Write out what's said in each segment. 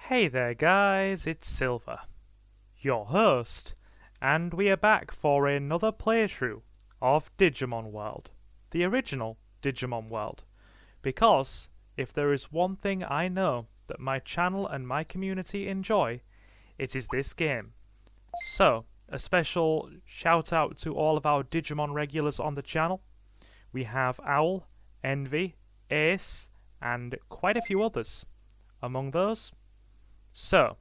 Hey there guys, it's Silver, your host, and we are back for another playthrough of Digimon World, the original Digimon World, because if there is one thing I know that my channel and my community enjoy, it is this game. So, a special shout out to all of our Digimon regulars on the channel. We have Owl, Envy, Ace, and quite a few others. Among those, so,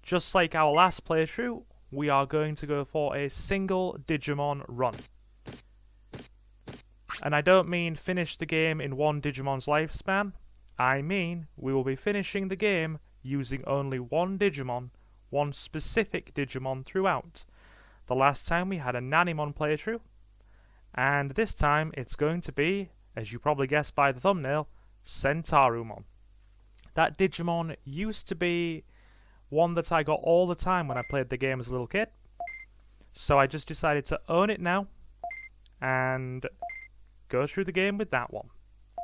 just like our last playthrough, we are going to go for a single Digimon run. And I don't mean finish the game in one Digimon's lifespan, I mean we will be finishing the game using only one Digimon, one specific Digimon throughout. The last time we had a Nanimon playthrough, and this time it's going to be, as you probably guessed by the thumbnail, Centarumon. That Digimon used to be one that I got all the time when I played the game as a little kid. So I just decided to own it now and go through the game with that one.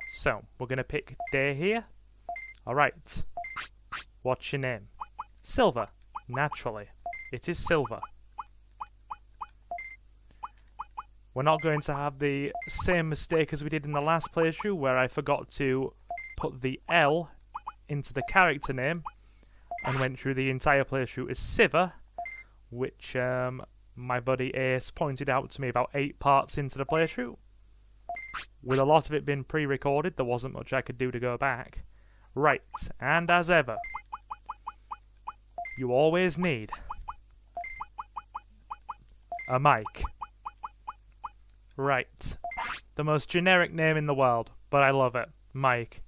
So, we're going to pick Day here. Alright. What's your name? Silver. Naturally. It is Silver. We're not going to have the same mistake as we did in the last playthrough where I forgot to put the L into the character name and went through the entire playthrough as Siver, which my buddy Ace pointed out to me about 8 parts into the playthrough. With a lot of it being pre-recorded, there wasn't much I could do to go back. Right, and as ever, you always need a mic. Right, the most generic name in the world, but I love it. Mike.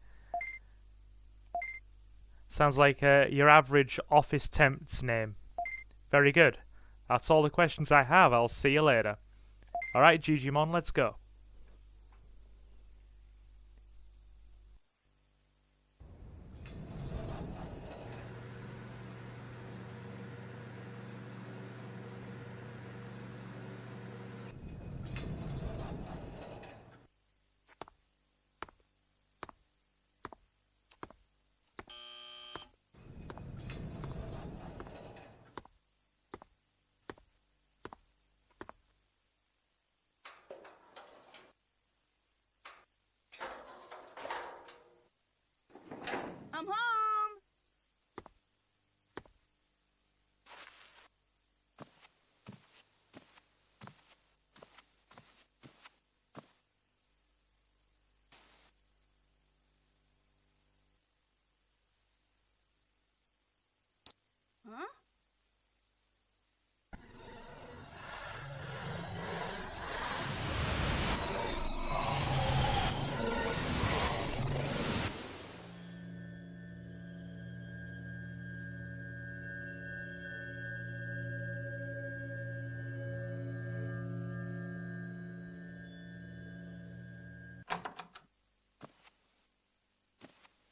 Sounds like your average office temp's name. Very good. That's all the questions I have. I'll see you later. Alright, Jijimon, let's go. I'm home! Huh?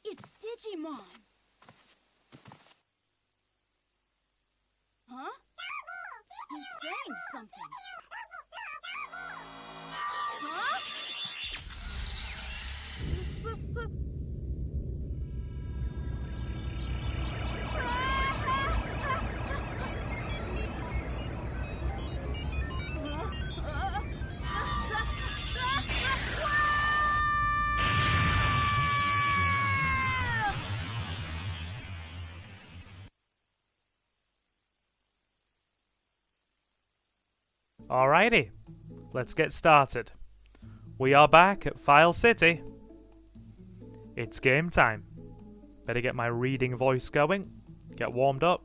It's Digimon! Huh? He's saying something. Huh? Alrighty, let's get started. We are back at File City. It's game time. Better get my reading voice going, get warmed up.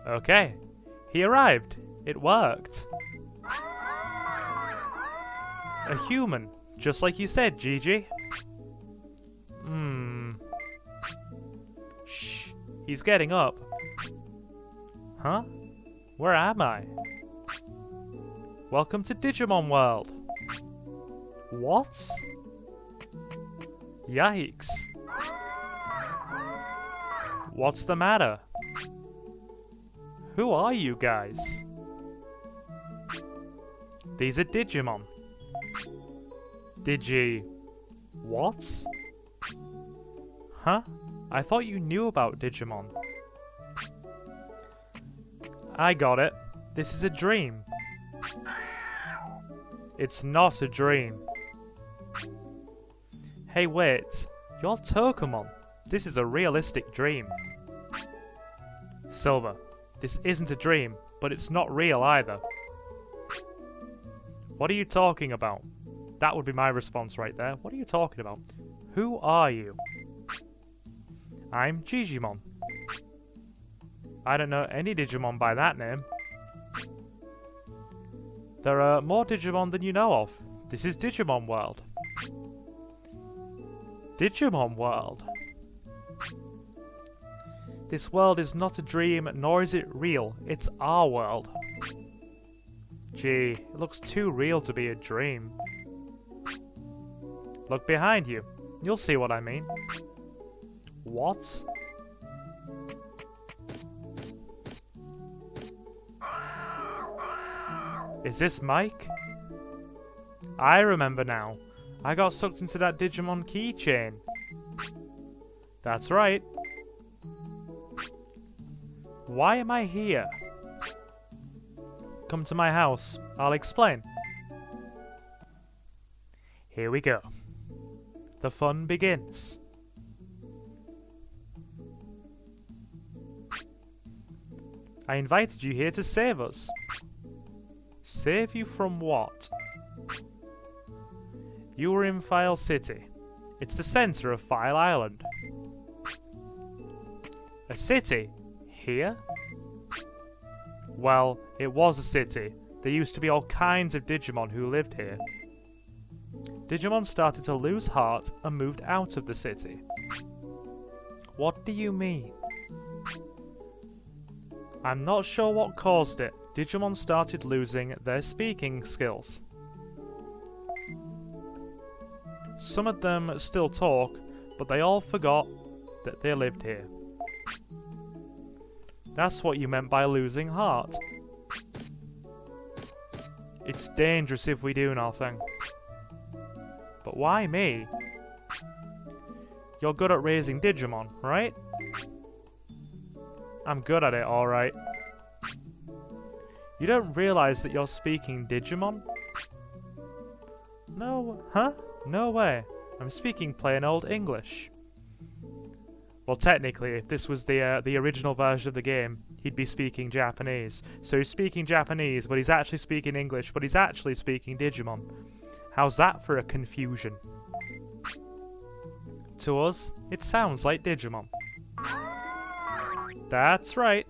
Okay, he arrived. It worked. A human, just like you said, Gigi. Shh, he's getting up. Huh? Where am I? Welcome to Digimon World. What? Yikes. What's the matter? Who are you guys? These are Digimon. What? Huh? I thought you knew about Digimon. I got it. This is a dream. It's not a dream. Hey, wait. You're Tokumon. This is a realistic dream. Silver, this isn't a dream, but it's not real either. What are you talking about? That would be my response right there. What are you talking about? Who are you? I'm Jijimon. I don't know any Digimon by that name. There are more Digimon than you know of. This is Digimon World. Digimon World. This world is not a dream, nor is it real. It's our world. Gee, it looks too real to be a dream. Look behind you. You'll see what I mean. What? Is this Mike? I remember now. I got sucked into that Digimon keychain. That's right. Why am I here? Come to my house. I'll explain. Here we go. The fun begins. I invited you here to save us. Save you from what? You were in File City. It's the center of File Island. A city? Here? Well, it was a city. There used to be all kinds of Digimon who lived here. Digimon started to lose heart and moved out of the city. What do you mean? I'm not sure what caused it. Digimon started losing their speaking skills. Some of them still talk, but they all forgot that they lived here. That's what you meant by losing heart. It's dangerous if we do nothing. But why me? You're good at raising Digimon, right? I'm good at it, alright. You don't realize that you're speaking Digimon? No, huh? No way. I'm speaking plain old English. Well, technically, if this was the original version of the game, he'd be speaking Japanese. So he's speaking Japanese, but he's actually speaking English, but he's actually speaking Digimon. How's that for a confusion? To us, it sounds like Digimon. That's right.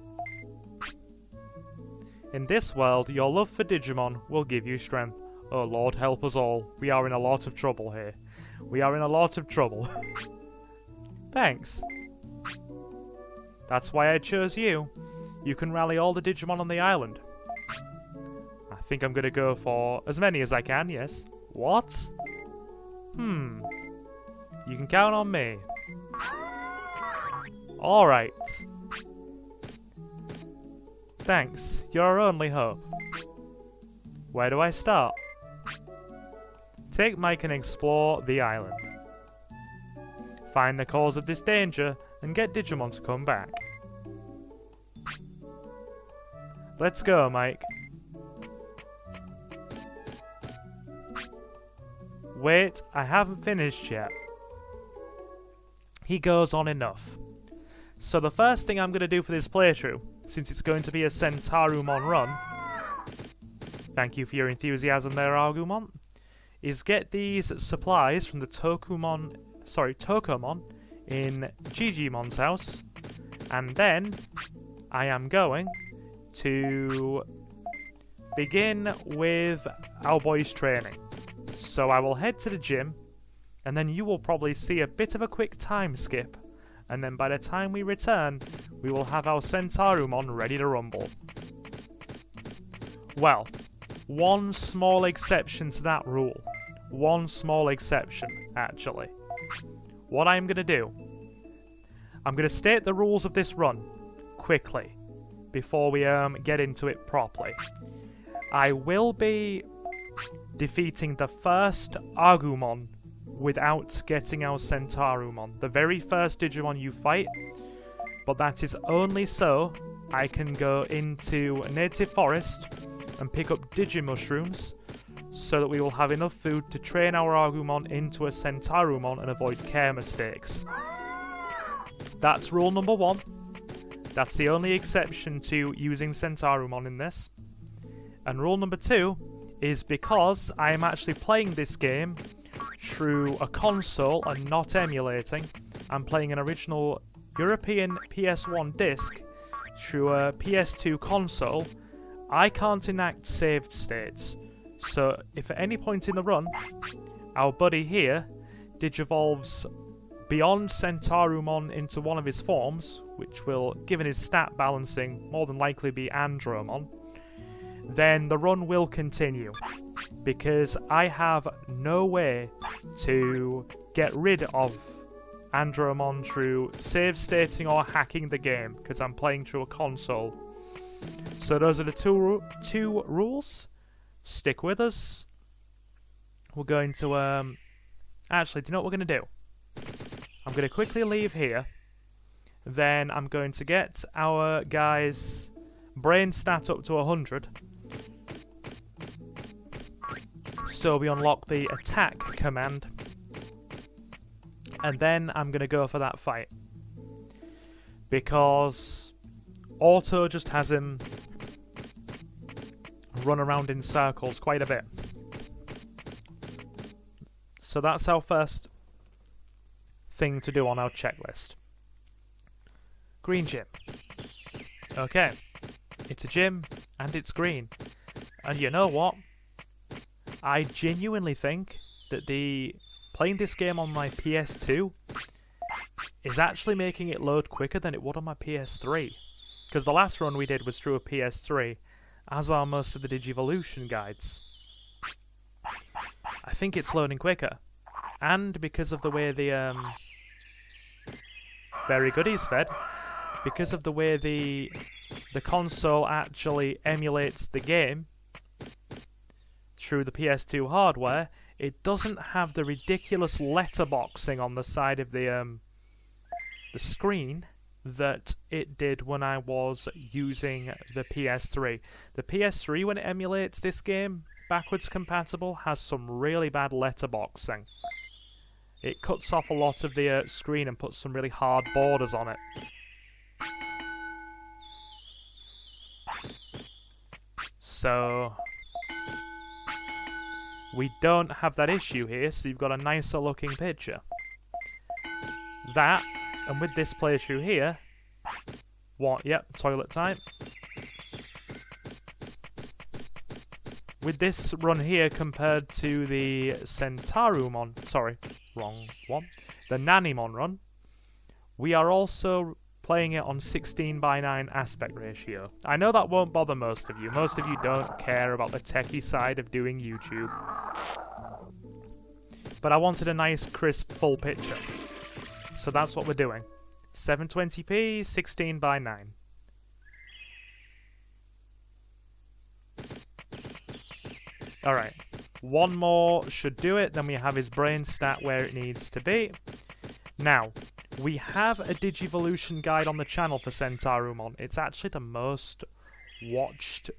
In this world, your love for Digimon will give you strength. Oh Lord, help us all. We are in a lot of trouble here. We are in a lot of trouble. Thanks. That's why I chose you. You can rally all the Digimon on the island. I think I'm gonna go for as many as I can, yes. What? You can count on me. Alright. Thanks, you're our only hope. Where do I start? Take Mike and explore the island. Find the cause of this danger and get Digimon to come back. Let's go, Mike. Wait, I haven't finished yet. He goes on enough. So the first thing I'm going to do for this playthrough, since it's going to be a Centarumon run, thank you for your enthusiasm there, Argumon, is get these supplies from the Tokumon in Jijimon's house, and then I am going to begin with our boys' training. So I will head to the gym, and then you will probably see a bit of a quick time skip, and then by the time we return, we will have our Centarumon ready to rumble. Well, one small exception to that rule. One small exception, actually. What I'm going to do, I'm going to state the rules of this run quickly before we get into it properly. I will be defeating the first Agumon without getting our Centarumon, the very first Digimon you fight, but that is only so I can go into a native forest and pick up Digimushrooms so that we will have enough food to train our Agumon into a Centarumon and avoid care mistakes. That's rule number 1. That's the only exception to using Centarumon in this. And rule number 2 is because I am actually playing this game through a console and not emulating. I'm playing an original European PS1 disc through a PS2 console. I can't enact saved states. So if at any point in the run our buddy here digivolves beyond Centarumon into one of his forms, which will, given his stat balancing, more than likely be Andromon, then the run will continue, because I have no way to get rid of Andromon through save stating or hacking the game, because I'm playing through a console. So those are the two rules. Stick with us. We're going to, actually, do you know what we're going to do? I'm going to quickly leave here. Then I'm going to get our guy's brain stat up to 100. So we unlock the attack command. And then I'm going to go for that fight. Because Auto just has him run around in circles quite a bit. So that's our first thing to do on our checklist. Green gym. Okay. It's a gym, and it's green. And you know what? I genuinely think that playing this game on my PS2 is actually making it load quicker than it would on my PS3. Because the last run we did was through a PS3, as are most of the Digivolution guides. I think it's loading quicker. And because of the way the very good, he's fed. Because of the way the console actually emulates the game through the PS2 hardware, it doesn't have the ridiculous letterboxing on the side of the screen that it did when I was using the PS3. The PS3, when it emulates this game, backwards compatible, has some really bad letterboxing. It cuts off a lot of the screen and puts some really hard borders on it. So we don't have that issue here, so you've got a nicer looking picture. That, and with this playthrough here, yep, toilet time. With this run here compared to the Centarumon, sorry, wrong one, the Nanimon run, we are also playing it on 16:9 aspect ratio. I know that won't bother most of you. Most of you don't care about the techie side of doing YouTube. But I wanted a nice, crisp, full picture. So that's what we're doing. 720p, 16:9. Alright. One more should do it, then we have his brain stat where it needs to be. Now, we have a Digivolution guide on the channel for Centarumon. It's actually the most watched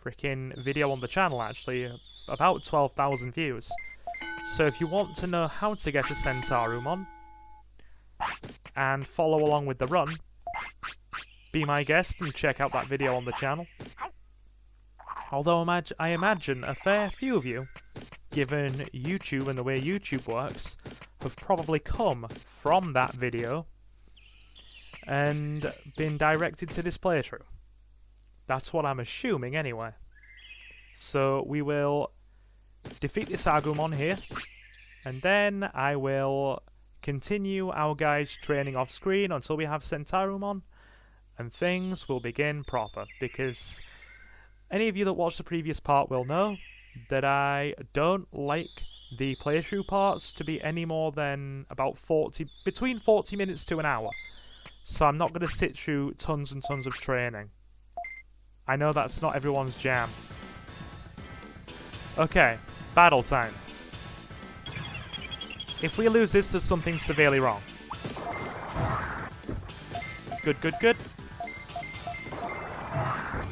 freaking video on the channel, actually. About 12,000 views. So if you want to know how to get a Centarumon and follow along with the run, be my guest and check out that video on the channel. Although I imagine a fair few of you, given YouTube and the way YouTube works, have probably come from that video and been directed to this playthrough. That's what I'm assuming anyway. So we will defeat this Agumon here, and then I will continue our guys' training off screen until we have Centarumon, and things will begin proper, because any of you that watched the previous part will know that I don't like the playthrough parts to be any more than about between 40 minutes to an hour. So I'm not going to sit through tons and tons of training. I know that's not everyone's jam. Okay, battle time. If we lose this, there's something severely wrong. Good, good, good.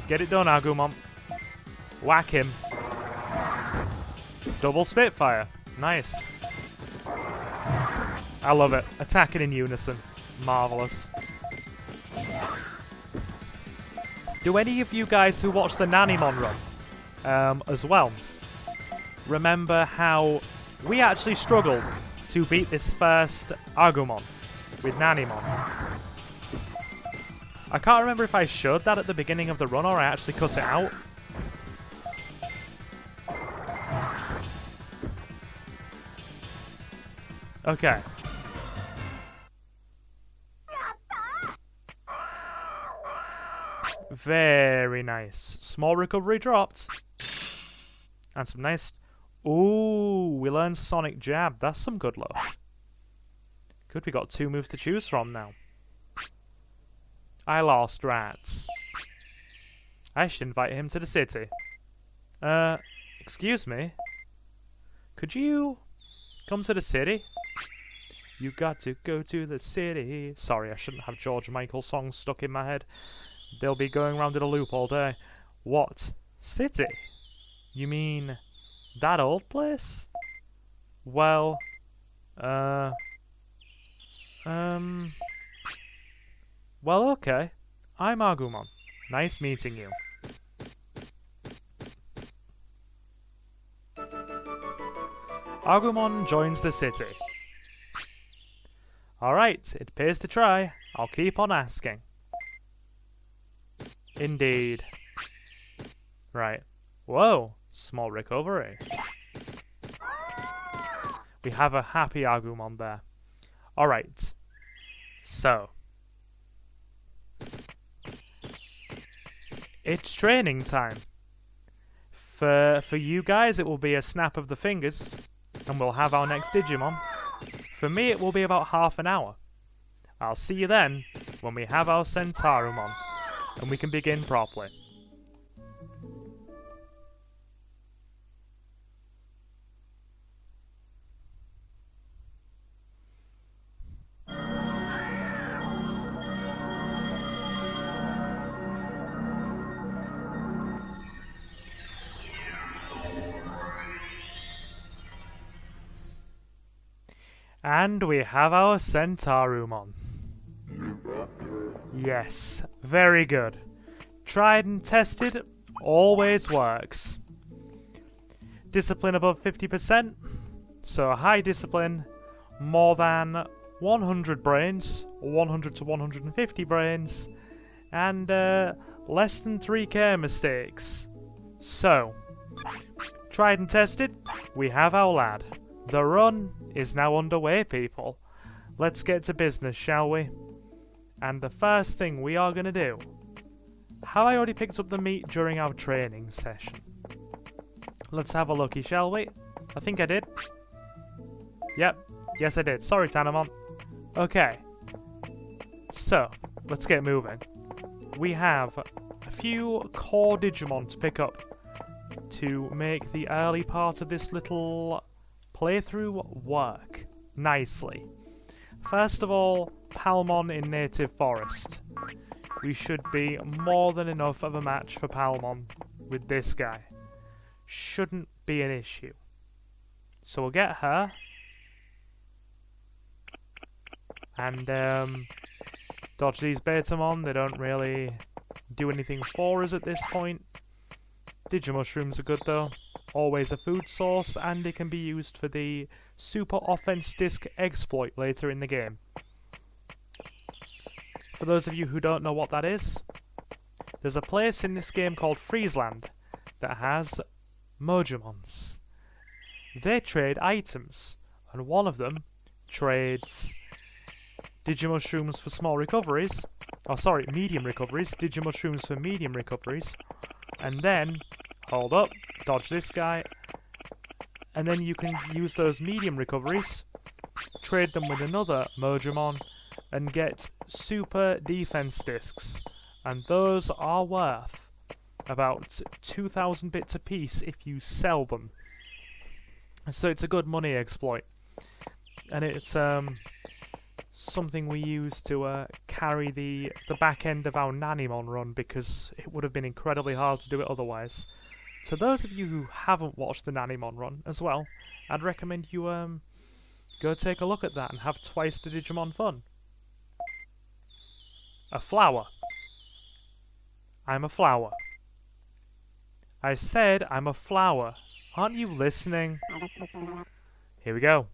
Get it done, Agumon. Whack him. Double Spitfire. Nice. I love it. Attacking in unison. Marvellous. Do any of you guys who watched the Nanimon run as well remember how we actually struggled to beat this first Agumon with Nanimon? I can't remember if I showed that at the beginning of the run or I actually cut it out. Okay. Very nice. Small recovery dropped. And some nice... Ooh, we learned Sonic Jab. That's some good luck. Good, we got 2 moves to choose from now. I lost rats. I should invite him to the city. Excuse me? Could you come to the city? You got to go to the city. Sorry, I shouldn't have George Michael songs stuck in my head. They'll be going round in a loop all day. What? City? You mean that old place? Well, well, okay. I'm Agumon. Nice meeting you. Agumon joins the city. Alright, it pays to try. I'll keep on asking. Indeed. Right. Whoa, small recovery. We have a happy Agumon there. Alright. So. It's training time. For you guys, it will be a snap of the fingers, and we'll have our next Digimon. For me, it will be about half an hour. I'll see you then, when we have our Centarumon, and we can begin properly. And we have our Centarumon. Yes, very good. Tried and tested, always works. Discipline above 50%, so high discipline, more than 100 brains, 100 to 150 brains, and less than 3k mistakes. So, tried and tested, we have our lad. The run is now underway, people. Let's get to business, shall we? And the first thing we are going to do... Have I already picked up the meat during our training session? Let's have a looky, shall we? I think I did. Yep. Yes, I did. Sorry, Tanamon. Okay. So, let's get moving. We have a few core Digimon to pick up to make the early part of this little playthrough work nicely. First of all, Palmon in Native Forest. We should be more than enough of a match for Palmon with this guy. Shouldn't be an issue. So we'll get her. And dodge these Betamon. They don't really do anything for us at this point. Digimushrooms are good though. Always a food source, and it can be used for the Super Offense Disc exploit later in the game. For those of you who don't know what that is, there's a place in this game called Friesland that has Mojimons. They trade items, and one of them trades Digimushrooms for small recoveries. Oh, sorry, medium recoveries. Digimushrooms for medium recoveries. And then, hold up, dodge this guy. And then you can use those medium recoveries, trade them with another Mojimon, and get super defense discs. And those are worth about 2,000 bits apiece if you sell them. So it's a good money exploit. and it's something we use to carry the back end of our Nanimon run, because it would have been incredibly hard to do it otherwise. To those of you who haven't watched the Nanimon run as well, I'd recommend you go take a look at that and have twice the Digimon fun. A flower. I'm a flower. I said I'm a flower. Aren't you listening? Here we go.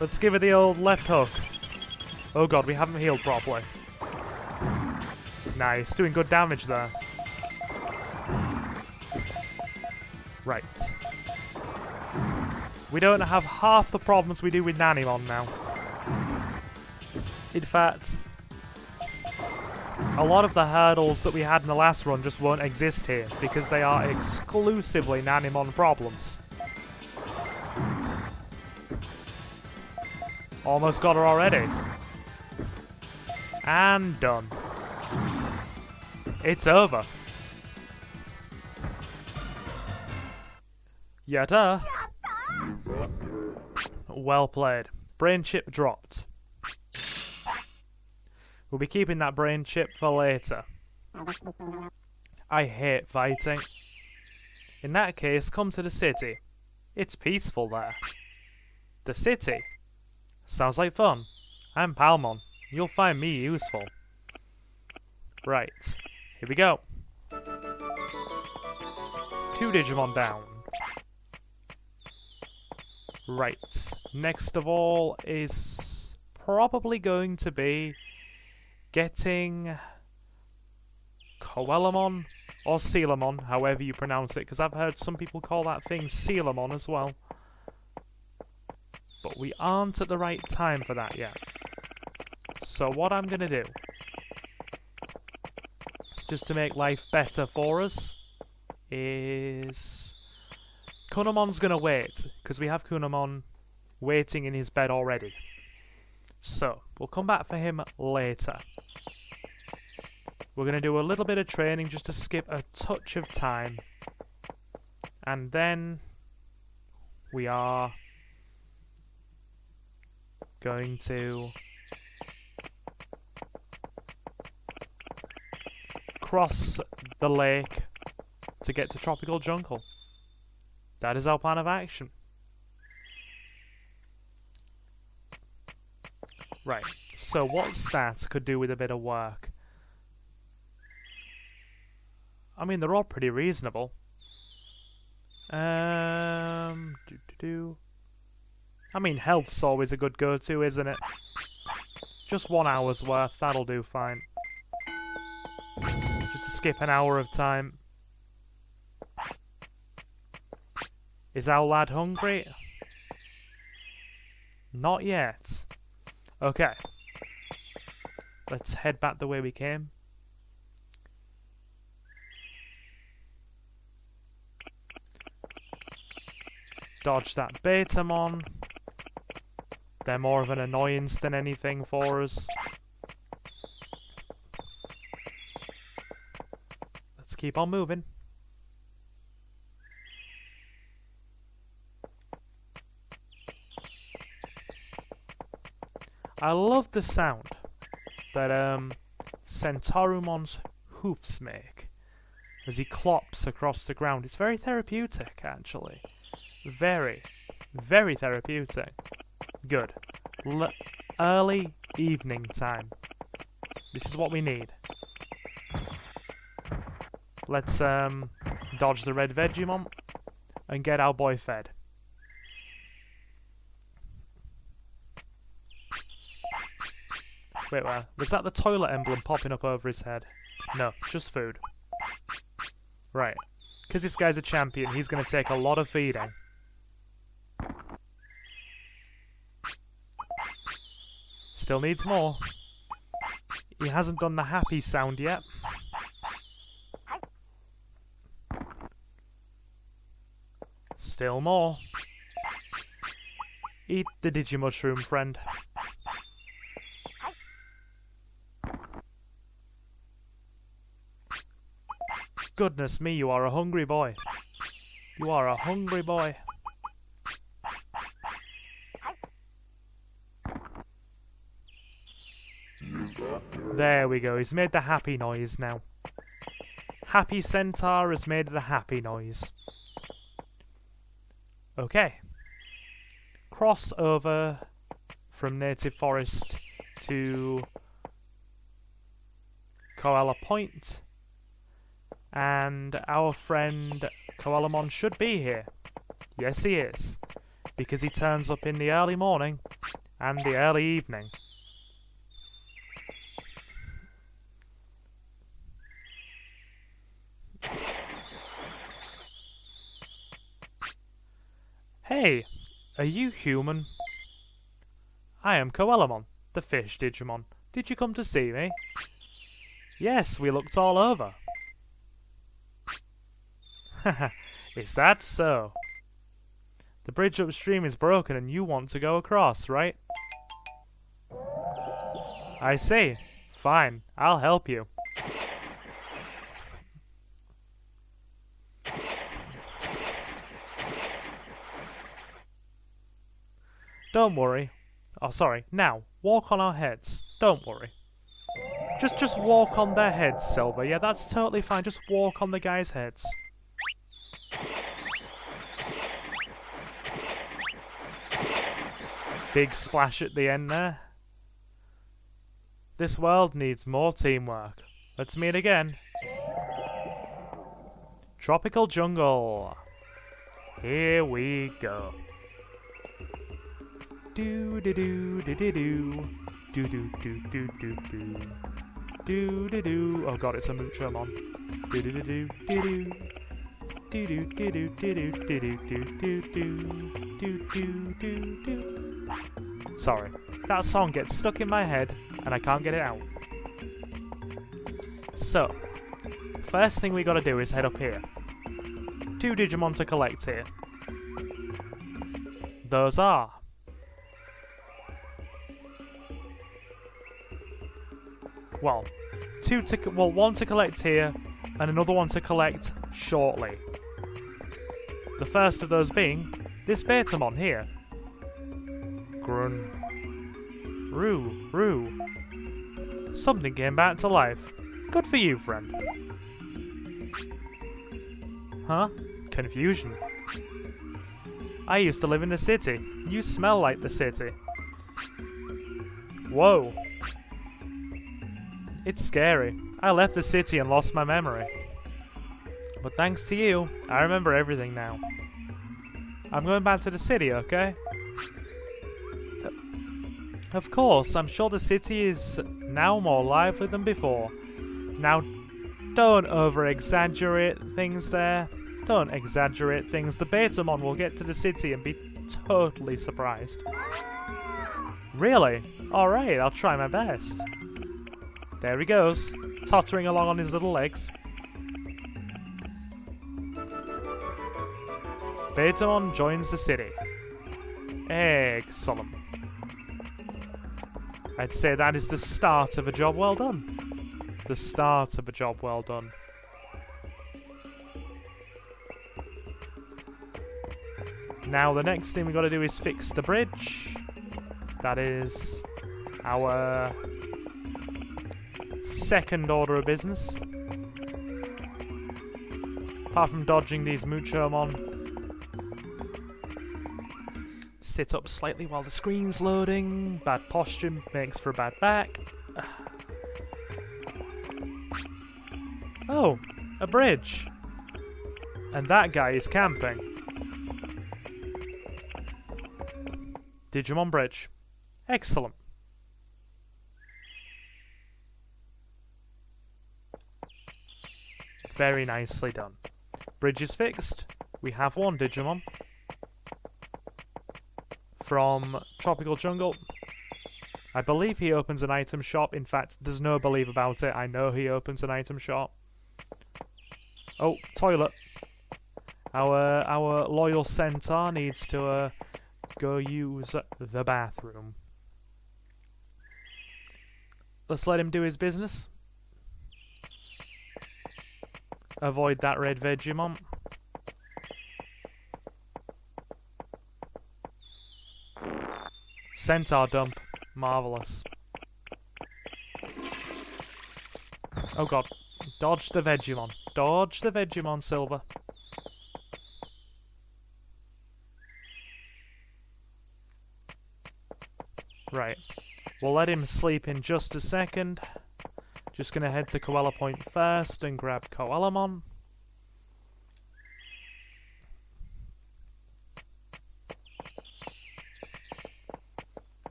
Let's give it the old left hook. Oh god, we haven't healed properly. Nice, doing good damage there. Right. We don't have half the problems we do with Nanimon now. In fact, a lot of the hurdles that we had in the last run just won't exist here, because they are exclusively Nanimon problems. Almost got her already. And done. It's over. Yata. Well played. Brain chip dropped. We'll be keeping that brain chip for later. I hate fighting. In that case, come to the city. It's peaceful there. The city? Sounds like fun. I'm Palmon. You'll find me useful. Right. Here we go. 2 Digimon down. Right. Next of all is probably going to be getting Coelamon or Sealamon, however you pronounce it, because I've heard some people call that thing Sealamon as well. But we aren't at the right time for that yet. So what I'm going to do, just to make life better for us, is Kunamon's going to wait, because we have Kunamon waiting in his bed already. So, we'll come back for him later. We're going to do a little bit of training just to skip a touch of time. And then we are going to cross the lake to get to Tropical Jungle. That is our plan of action. Right, so what stats could do with a bit of work? I mean, they're all pretty reasonable. I mean, health's always a good go-to, isn't it? Just 1 hour's worth, that'll do fine. Just to skip an hour of time. Is our lad hungry? Not yet. Okay. Let's head back the way we came. Dodge that Betamon. They're more of an annoyance than anything for us. Let's keep on moving. I love the sound that Centarumon's hoofs make as he clops across the ground. It's very therapeutic, actually. Very, very therapeutic. Good. Early evening time. This is what we need. Let's dodge the red Vegimon and get our boy fed. Wait, was that the toilet emblem popping up over his head? No, just food. Right. Because this guy's a champion, he's going to take a lot of feeding. Still needs more. He hasn't done the happy sound yet. Still more. Eat the Digimushroom, friend. Goodness me, you are a hungry boy. You are a hungry boy. There we go, he's made the happy noise now. Happy Centaur has made the happy noise. Okay. Cross over from Native Forest to Koala Point. And our friend Koalamon should be here. Yes, he is. Because he turns up in the early morning and the early evening. Hey, are you human? I am Koalamon, the fish Digimon. Did you come to see me? Yes, we looked all over. Haha, is that so? The bridge upstream is broken and you want to go across, right? I see. Fine, I'll help you. Don't worry. Oh, sorry. Now, walk on our heads. Don't worry. Just walk on their heads, Silver. Yeah, that's totally fine. Just walk on the guys' heads. Big splash at the end there. This world needs more teamwork. Let's meet again. Tropical Jungle. Here we go. Do do do do do do do do do do do do do do. Oh god, it's a Muchomon. Do do do do do do do do do do do do do do do do do. Sorry, that song gets stuck in my head and I can't get it out. So, first thing we gotta do is head up here. 2 Digimon to collect here. Those are well, one to collect here, and another one to collect shortly. The first of those being this Betamon here. Grun. Roo, roo. Something came back to life. Good for you, friend. Huh? Confusion. I used to live in the city. You smell like the city. Whoa. It's scary. I left the city and lost my memory. But thanks to you, I remember everything now. I'm going back to the city, okay? Of course, I'm sure the city is now more lively than before. Now, don't over-exaggerate things there. Don't exaggerate things. The Betamon will get to the city and be totally surprised. Really? Alright, I'll try my best. There he goes, tottering along on his little legs. Betamon joins the city. Excellent. I'd say that is the start of a job well done. The start of a job well done. Now the next thing we got to do is fix the bridge. That is our second order of business. Apart from dodging these Muchomon. Sit up slightly while the screen's loading. Bad posture makes for a bad back. Oh, a bridge. And that guy is camping. Digimon Bridge. Excellent. Very nicely done. Bridge is fixed. We have one Digimon. From Tropical Jungle. I believe he opens an item shop. In fact, there's no believe about it. I know he opens an item shop. Oh, toilet. Our loyal centaur needs to go use the bathroom. Let's let him do his business. Avoid that red Vegemon. Centaur dump. Marvellous. Oh god. Dodge the Vegimon. Dodge the Vegimon, Silver. Right. We'll let him sleep in just a second. Just gonna head to Koala Point first and grab Koalamon.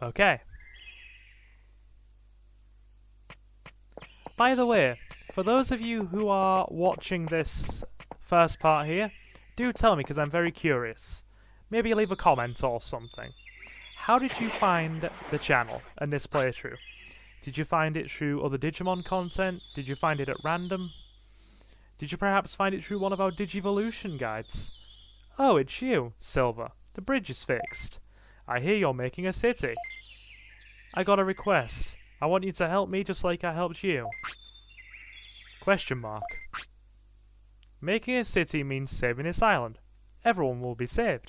Okay. By the way, for those of you who are watching this first part here, do tell me because I'm very curious. Maybe leave a comment or something. How did you find the channel and this playthrough? Did you find it through other Digimon content? Did you find it at random? Did you perhaps find it through one of our Digivolution guides? Oh, it's you, Silver. The bridge is fixed. I hear you're making a city. I got a request. I want you to help me just like I helped you. Question mark. Making a city means saving this island. Everyone will be saved.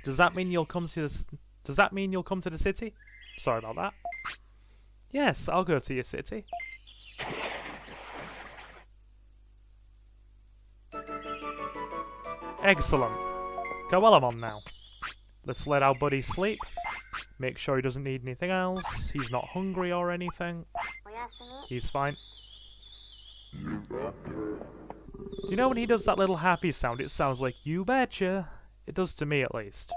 Does that mean you'll come to this? Does that mean you'll come to the city? Sorry about that. Yes, I'll go to your city. Excellent. Koalamon now. Let's let our buddy sleep. Make sure he doesn't need anything else. He's not hungry or anything. He's fine. Do you know when he does that little happy sound, it sounds like you betcha. It does to me at least.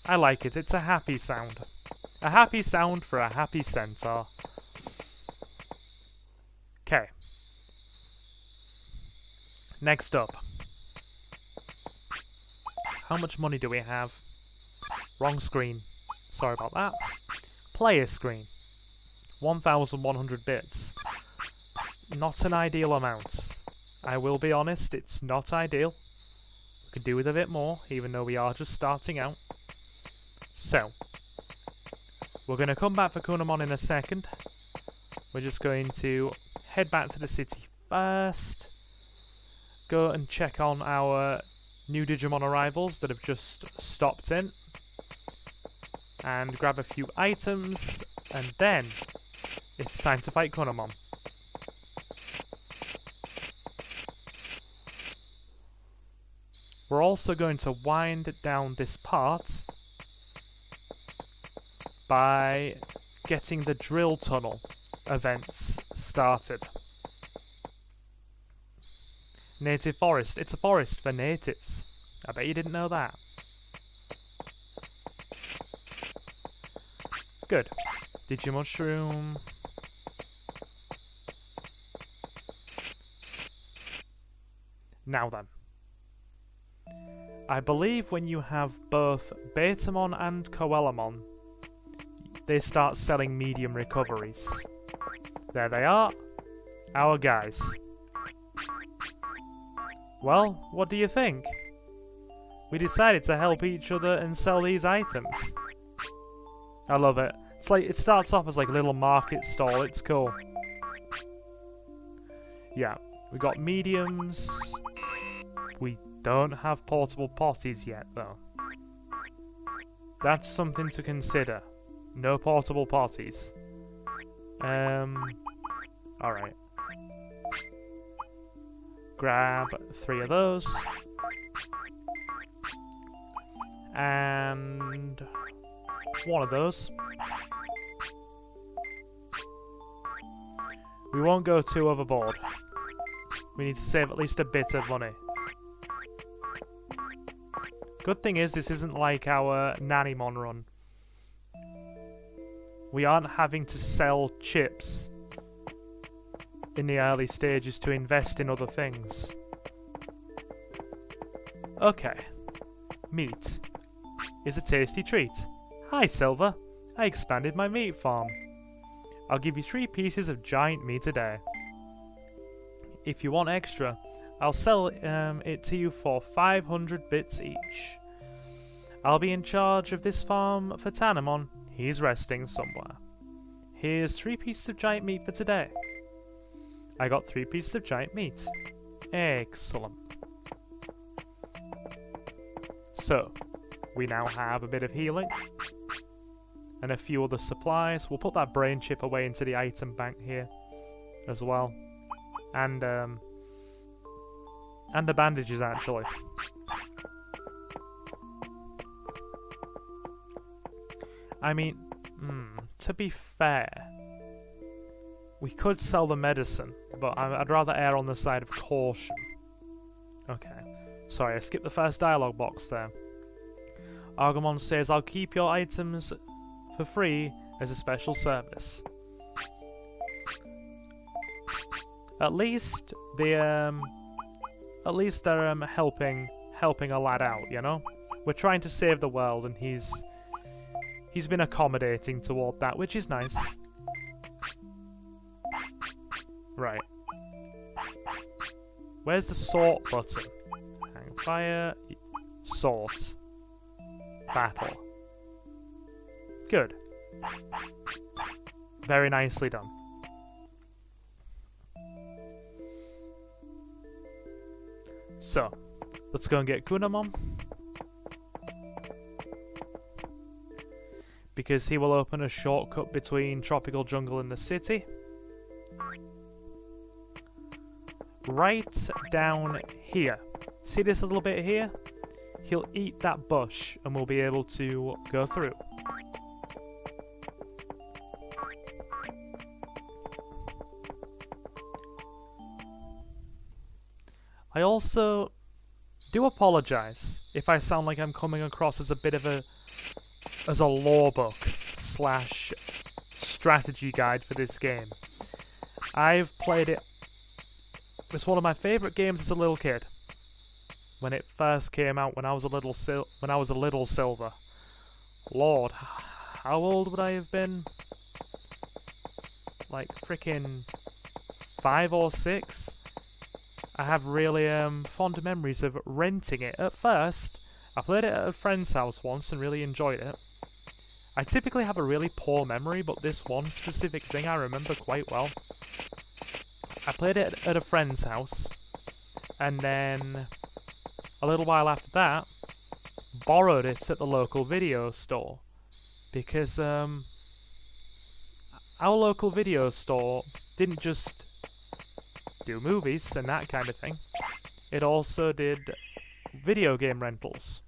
I like it. It's a happy sound. A happy sound for a happy centaur. Okay. Next up. How much money do we have? Wrong screen. Sorry about that. Player screen. 1,100 bits. Not an ideal amount. I will be honest, it's not ideal. We could do with a bit more, even though we are just starting out. So, we're going to come back for Kunamon in a second. We're just going to head back to the city first. Go and check on our new Digimon arrivals that have just stopped in. And grab a few items, and then it's time to fight Kunamon. We're also going to wind down this part by getting the drill tunnel events started. Native forest. It's a forest for natives. I bet you didn't know that. Good. Digimushroom. Now then. I believe when you have both Betamon and Koalamon, they start selling medium recoveries. There they are. Our guys. Well, what do you think? We decided to help each other and sell these items. I love it. It's like, it starts off as like a little market stall. It's cool. Yeah, we got mediums. We don't have portable potties yet, though. That's something to consider. No portable potties. Alright. Grab 3 of those. And 1 of those. We won't go too overboard. We need to save at least a bit of money. Good thing is, this isn't like our Nanimon run. We aren't having to sell chips in the early stages to invest in other things. Okay. Meat is a tasty treat. Hi, Silver. I expanded my meat farm. I'll give you 3 pieces of giant meat a day. If you want extra, I'll sell it to you for 500 bits each. I'll be in charge of this farm for Tanamon. He's resting somewhere. Here's 3 pieces of giant meat for today. I got 3 pieces of giant meat. Excellent. So, we now have a bit of healing. And a few other supplies. We'll put that brain chip away into the item bank here as well. And the bandages, actually. I mean, to be fair, we could sell the medicine, but I'd rather err on the side of caution. Okay. Sorry, I skipped the first dialogue box there. Agumon says, I'll keep your items for free as a special service. At least they're helping a lad out, you know? We're trying to save the world, and he's been accommodating toward that, which is nice. Right. Where's the sort button? Hang fire, sort, battle. Good. Very nicely done. So, let's go and get Kunamon. Because he will open a shortcut between Tropical Jungle and the city. Right down here. See this little bit here? He'll eat that bush and we'll be able to go through. I also do apologise if I sound like I'm coming across as a bit of a lore book slash strategy guide for this game. I've played it. It's one of my favourite games as a little kid. When it first came out, when I was a little silver. Lord, how old would I have been? Like freaking 5 or 6. I have really fond memories of renting it. At first, I played it at a friend's house once and really enjoyed it. I typically have a really poor memory, but this one specific thing I remember quite well. I played it at a friend's house, and then a little while after that, borrowed it at the local video store. Because our local video store didn't just do movies and that kind of thing. It also did video game rentals.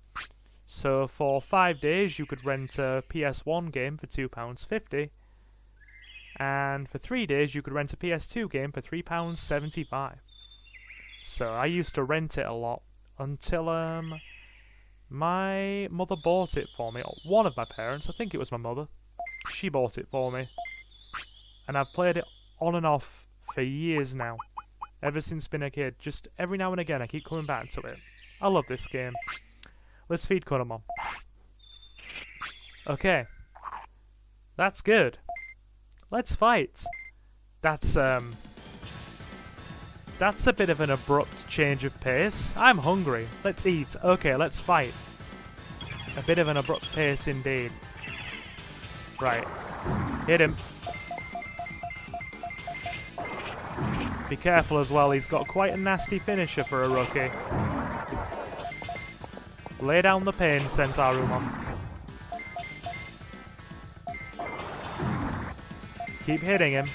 So for 5 days you could rent a PS1 game for £2.50, and for 3 days you could rent a PS2 game for £3.75. So I used to rent it a lot until my mother bought it for me. One of my parents, I think it was my mother, she bought it for me, and I've played it on and off for years now. Ever since being a kid, just every now and again I keep coming back to it. I love this game. Let's feed Kunamon. Okay. That's good. Let's fight. That's a bit of an abrupt change of pace. I'm hungry. Let's eat. Okay, let's fight. A bit of an abrupt pace indeed. Right. Hit him. Be careful as well, he's got quite a nasty finisher for a rookie. Lay down the pain, Centarumon. Keep hitting him.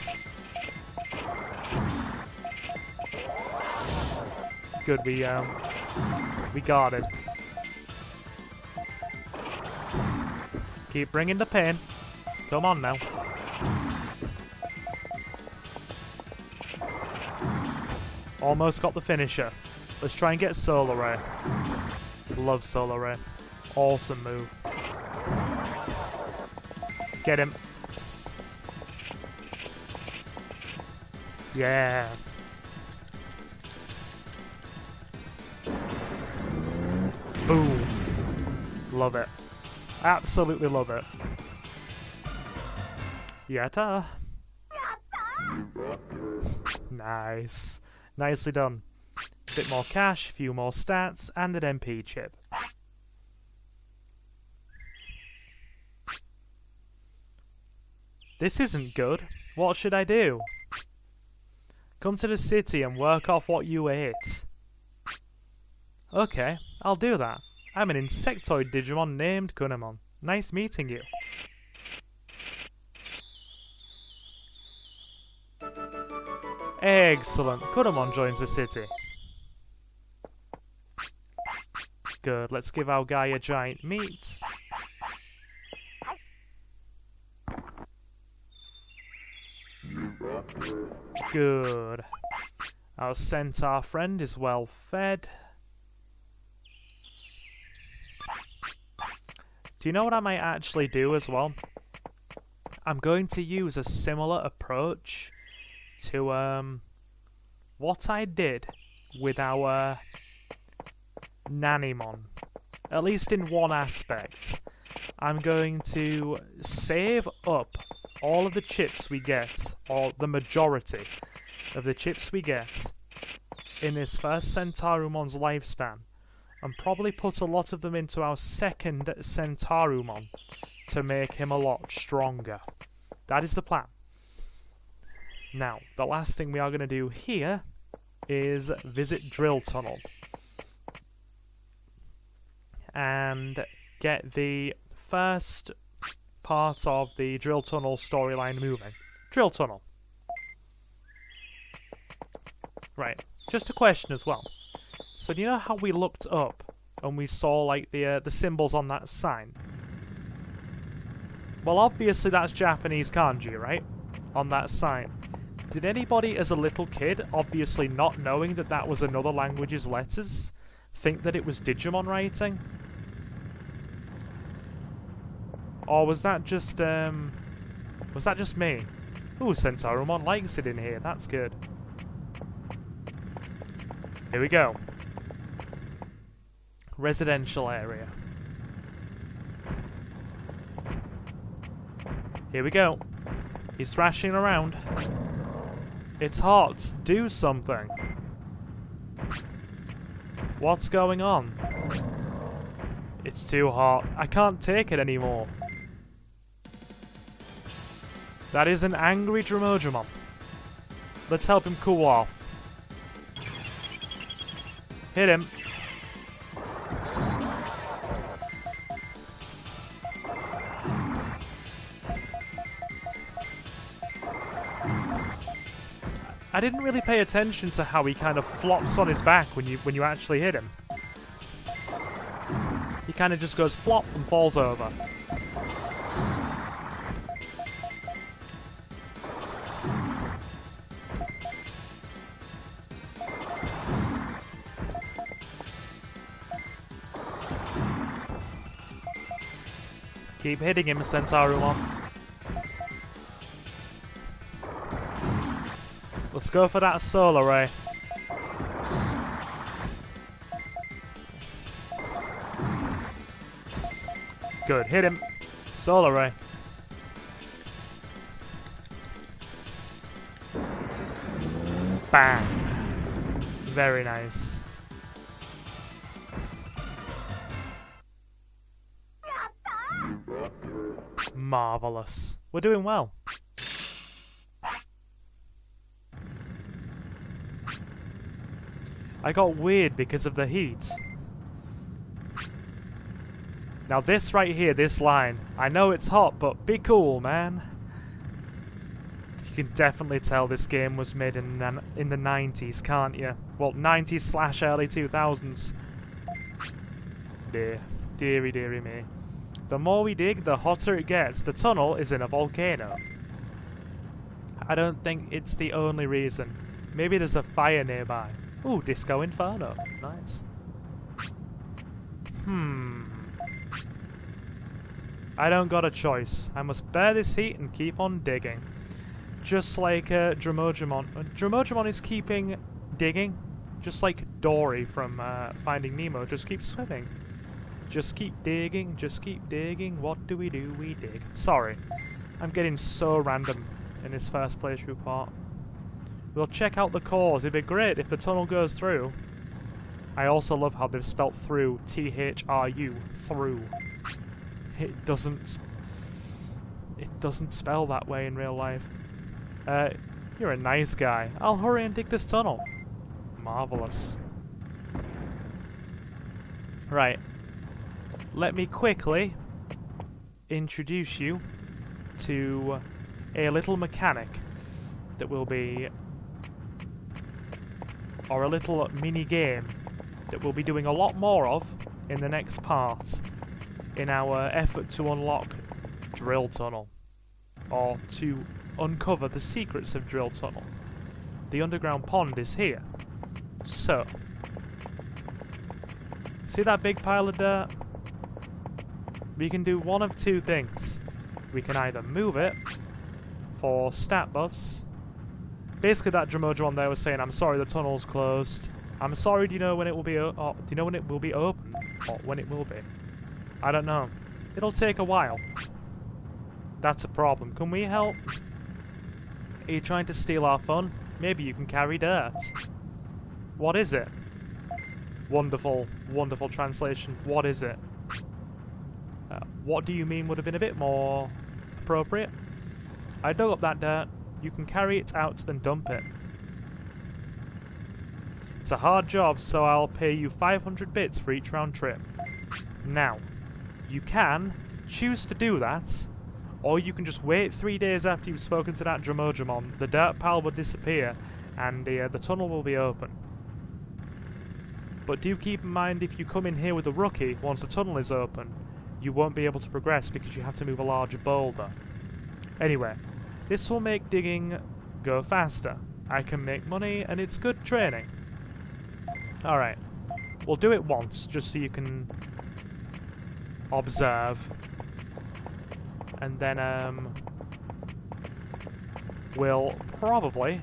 Good, we got it. Keep bringing the pain. Come on now. Almost got the finisher. Let's try and get Solar Ray. Love Solar Ray. Awesome move. Get him. Yeah. Boom. Love it. Absolutely love it. Yatta. Nice. Nicely done. A bit more cash, few more stats, and an MP chip. This isn't good. What should I do? Come to the city and work off what you ate. Okay, I'll do that. I'm an insectoid Digimon named Kunamon. Nice meeting you. Excellent. Kunamon joins the city. Good. Let's give our guy a giant meat. Good. Our centaur friend is well fed. Do you know what I might actually do as well? I'm going to use a similar approach to what I did with our Nanimon. At least in one aspect. I'm going to save up all of the chips we get, or the majority of the chips we get in this first Centarumon's lifespan, and probably put a lot of them into our second Centarumon to make him a lot stronger. That is the plan. Now, the last thing we are going to do here is visit Drill Tunnel and get the first part of the Drill Tunnel storyline moving. Drill Tunnel. Right, just a question as well. So do you know how we looked up and we saw like the symbols on that sign? Well, obviously that's Japanese kanji, right? On that sign. Did anybody as a little kid, obviously not knowing that that was another language's letters, think that it was Digimon writing? Or was that just me? Ooh, Centarumon likes it in here, that's good. Here we go. Residential area. Here we go. He's thrashing around. It's hot. Do something. What's going on? It's too hot. I can't take it anymore. That is an angry Dejimon. Let's help him cool off. Hit him. I didn't really pay attention to how he kind of flops on his back when you actually hit him. He kind of just goes flop and falls over. Keep hitting him, Centarumon. Let's go for that solar ray. Good, hit him. Solar ray. Bang. Very nice. Marvelous. We're doing well. I got weird because of the heat. Now this right here, this line, I know it's hot, but be cool, man. You can definitely tell this game was made in the 90s, can't you? Well, 90s / early 2000s. Deary, deary me. The more we dig, the hotter it gets. The tunnel is in a volcano. I don't think it's the only reason. Maybe there's a fire nearby. Ooh, Disco Inferno. Nice. I don't got a choice. I must bear this heat and keep on digging. Just like Dejimon. Dejimon is keeping digging. Just like Dory from Finding Nemo. Just keep swimming. Just keep digging, just keep digging. What do? We dig. Sorry. I'm getting so random in this first playthrough part. We'll check out the cores. It'd be great if the tunnel goes through. I also love how they've spelt through. T-H-R-U. Through. It doesn't spell that way in real life. You're a nice guy. I'll hurry and dig this tunnel. Marvelous. Right. let me quickly introduce you to a little mechanic that will be, or a little mini game that we'll be doing a lot more of in the next part in our effort to unlock Drill Tunnel, or to uncover the secrets of Drill Tunnel. The underground pond is here. So, see that big pile of dirt? We can do one of two things. We can either move it for stat buffs. Basically, that Jijimon there was saying, "I'm sorry, the tunnel's closed. I'm sorry. Do you know when it will be? Do you know when it will be open, or when it will be? I don't know. It'll take a while. That's a problem. Can we help? Are you trying to steal our fun? Maybe you can carry dirt. What is it? Wonderful, wonderful translation. What is it? What do you mean would have been a bit more appropriate? I dug up that dirt. You can carry it out and dump it. It's a hard job, so I'll pay you 500 bits for each round trip. Now, you can choose to do that, or you can just wait 3 days after you've spoken to that Dejimon. The dirt pile will disappear, and the tunnel will be open. But do keep in mind, if you come in here with a rookie, once the tunnel is open, you won't be able to progress because you have to move a larger boulder. Anyway, this will make digging go faster. I can make money, and it's good training. Alright, we'll do it once, just so you can observe. And then, we'll probably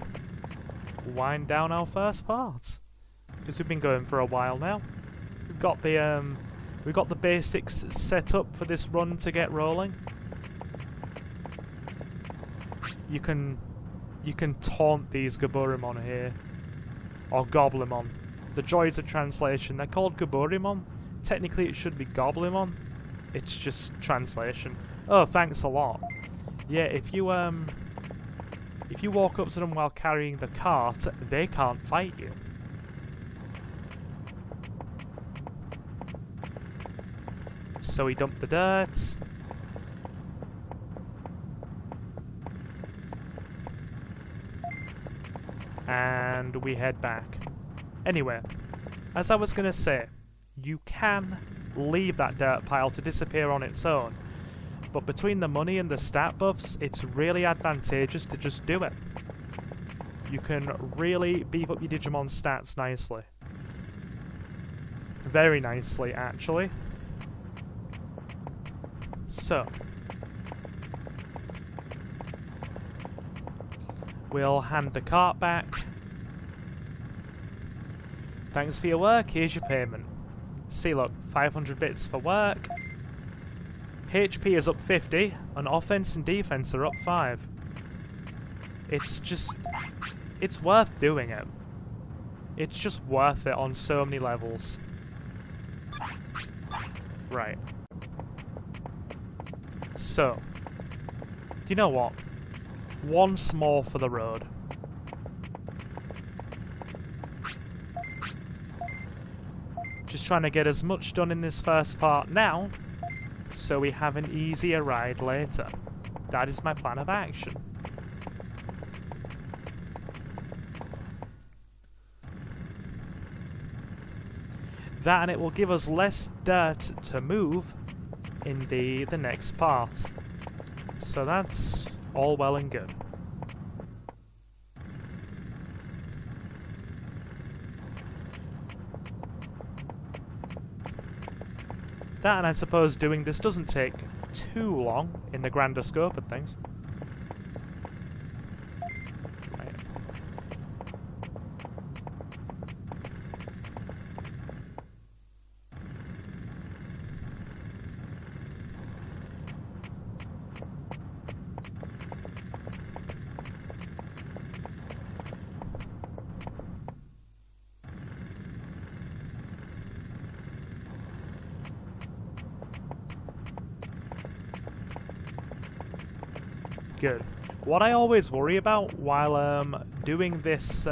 wind down our first part. Because we've been going for a while now. We've got the basics set up for this run to get rolling. You can taunt these Gaburimon here, or Goblimon. The joys of translation. They're called Gaburimon. Technically, it should be Goblimon. It's just translation. Oh, thanks a lot. Yeah, if you walk up to them while carrying the cart, they can't fight you. So we dump the dirt. And we head back. Anyway, as I was going to say, you can leave that dirt pile to disappear on its own. But between the money and the stat buffs, it's really advantageous to just do it. You can really beef up your Digimon stats nicely. Very nicely, actually. So, we'll hand the cart back. Thanks for your work, here's your payment. See, look, 500 bits for work. HP is up 50, and offense and defense are up 5. It's worth doing it. It's just worth it on so many levels. Right. So, do you know what? Once more for the road. Just trying to get as much done in this first part now, so we have an easier ride later. That is my plan of action. That, and it will give us less dirt to move in the next part. So that's all well and good. That, and I suppose doing this doesn't take too long in the grander scope of things. Right. Good. What I always worry about while doing this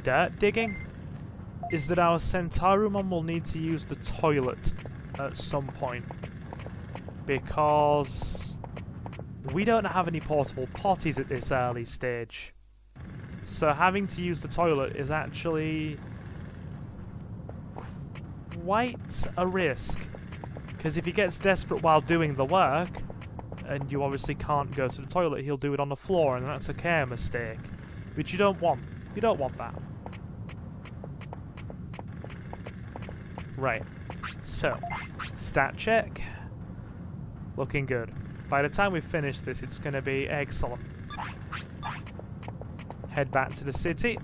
dirt digging is that our Centarumon will need to use the toilet at some point, because we don't have any portable potties at this early stage. So having to use the toilet is actually quite a risk, because if he gets desperate while doing the work, and you obviously can't go to the toilet, he'll do it on the floor, and that's a care mistake, which you don't want. You don't want that. Right, so, stat check. Looking good. By the time we finish this, it's going to be excellent. Head back to the city,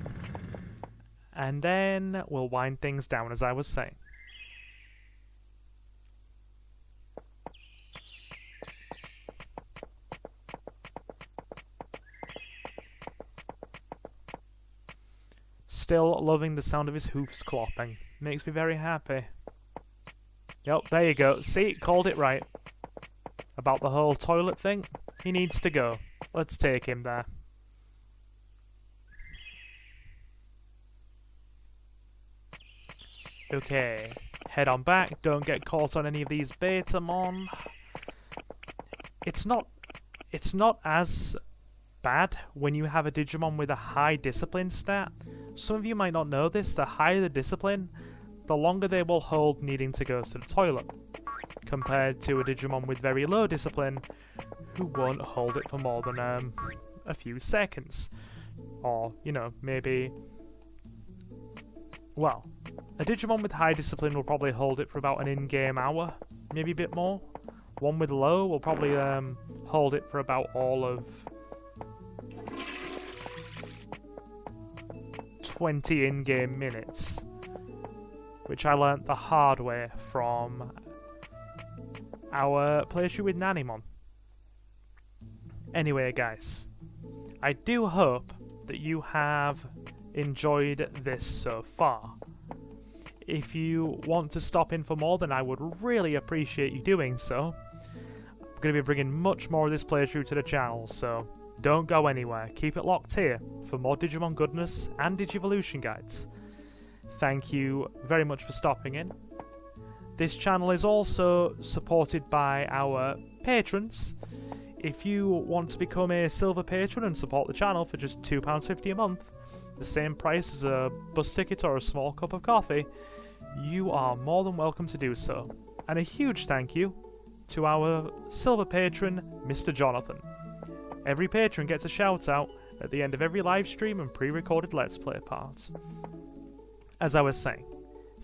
and then we'll wind things down, as I was saying. Still loving the sound of his hoofs clopping. Makes me very happy. Yep, there you go. See, called it right. About the whole toilet thing, he needs to go. Let's take him there. Okay, head on back. Don't get caught on any of these Betamon. It's not as bad when you have a Digimon with a high discipline stat. Some of you might not know this. The higher the discipline, the longer they will hold needing to go to the toilet, compared to a Digimon with very low discipline who won't hold it for more than a few seconds. Or, you know, maybe... Well, a Digimon with high discipline will probably hold it for about an in-game hour, maybe a bit more. One with low will probably hold it for about all of 20 in-game minutes, which I learnt the hard way from our playthrough with Nanimon. Anyway, guys, I do hope that you have enjoyed this so far. If you want to stop in for more, then I would really appreciate you doing so. I'm going to be bringing much more of this playthrough to the channel, so don't go anywhere. Keep it locked here for more Digimon goodness and Digivolution guides. Thank you very much for stopping in. This channel is also supported by our patrons. If you want to become a silver patron and support the channel for just £2.50 a month, the same price as a bus ticket or a small cup of coffee, you are more than welcome to do so. And a huge thank you to our silver patron, Mr. Jonathan. Every patron gets a shout out at the end of every live stream and pre-recorded Let's Play part. As I was saying,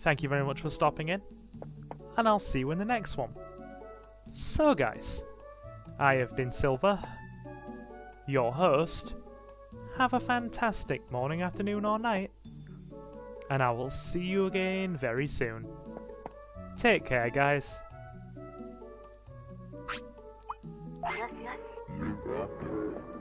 thank you very much for stopping in, and I'll see you in the next one. So guys, I have been Silver, your host. Have a fantastic morning, afternoon or night, and I will see you again very soon. Take care, guys. You got this.